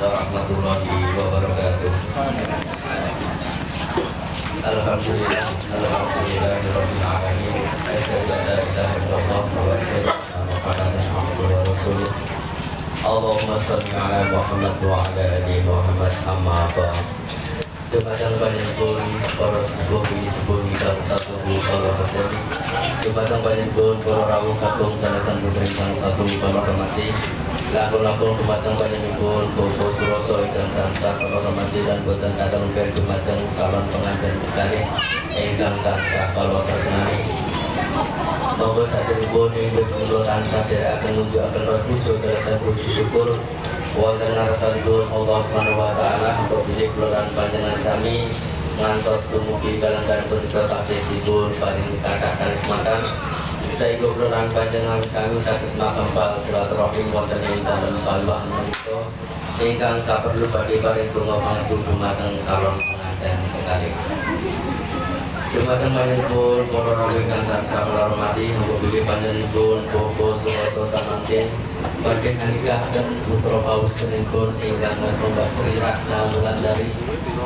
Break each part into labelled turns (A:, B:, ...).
A: warahmatullahi wabarakatuh. Alhamdulillah, alhamdulillahirabbil alamin. Asyhadu an la ilaha illallah wa asyhadu anna Muhammadan abduhu wa rasuluh. Allahumma shalli ala Muhammad wa ala ali Muhammad amma ba'd. Dumateng panjenengan para sepuh kang satu kala terjadi. Dumateng panjenengan para rawuh kakung dalasan putri kang satu kala kemati. Lakon-lakon dumateng panjenengan Bapak Suroso ingkang tansah kala kemati lan boten kadang ben dumateng calon pengantin kalih ingkang tansah kala terkenani. Monggo saderengipun inggih kula tansah dherekaken nunjukaken puji dalasan puji syukur wonten ngarsanipun Allah Subhanahu wa taala untuk bilih kula lan panjenengan sami ngantos dumugi kalenggan punika tasih dipun paringi kathah kanismatan saéngga kula lan panjenengan sami saged makempal silaturahim wonten ing dalem paluan menika ingkang saperlu badhe paring donga panggung dumateng calon pengantin kekalih. Dumateng panjenengan para rawuh ingkang tansah kula hormati, muga bilih panjenengan Bapak Suroso samanten badhe nganikahaken putra pawusanipun ingkang asma Mbak Sri Ratna Wulandari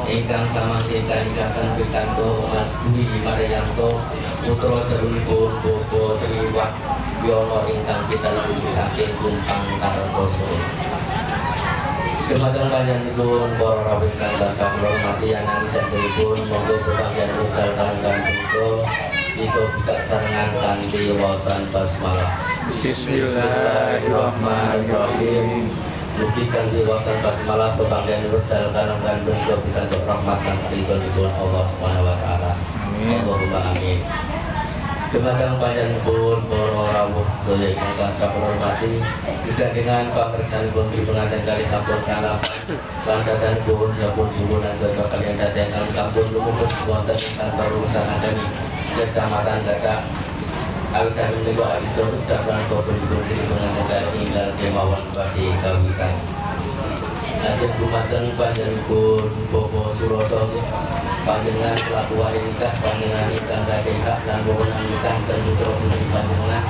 A: ingkang samanten kanikahaken pikantuk Mas Dwi Maryanto putra jarunipun Bapak Sri Wahyono ingkang pitaluhur saking Kumpang Kartoso. Dumateng panjenengan para rawuh ingkang tansah kula hormati ananging saderengipun monggo pepanggihan wekdal kalenggan punika ika buka sarengan kanthi waosan basmalah. Bismillahirrahmanirrahim. Mugi kanthi waosan basmalah pepanggihan wekdal kalenggan punika pikantuk rahmat lan ridhonipun Allah Subhanahu wa taala. Allahumma amin. Dumateng panjenengan para rawuh sedaya ingkang tansah kula hormati, dengan pamreksanipun Sri pengantin kali sampun kalap lan dadanipun sampun hubungan cocok kaliyan dadan kang sampun lumebet wonten ing kantor urusan adami Kecamatan Gadah. Awit sami menika aditya ucapan bapanipun Sri pengantin kali ingkang kemawon badhe kawitan. Lajeng dumateng panjenengan Bapak Suroso panjenengan selaku wali nikah panjenengan ingkang gadhah hak lan wewenang nikah ten putra putri panjenengan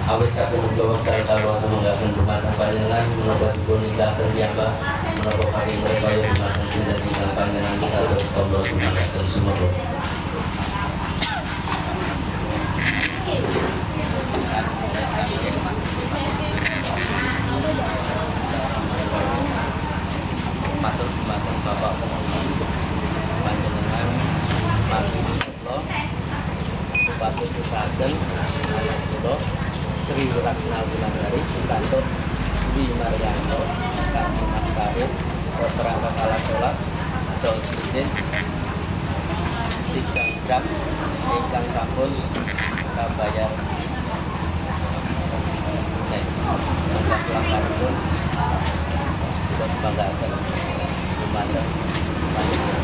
A: awit saking menika wekdal kala semenggaken dumateng panjenengan menapa dipun nikah piyambak menapa paring presaya dumateng sinten ingkang panjenengan kados kula sumanggaken sumangga. Matur dumateng Bapak panjenengan mati kula supados usahaken anak kula Sri Ratna Wulandari pikantuk Dwi Maryanto ingkang mas kawin seperangkat alat sholat saha izin 3 gram ingkang sampun kabayar tunai. Mangga kula sebanggaken dumateng panjenengan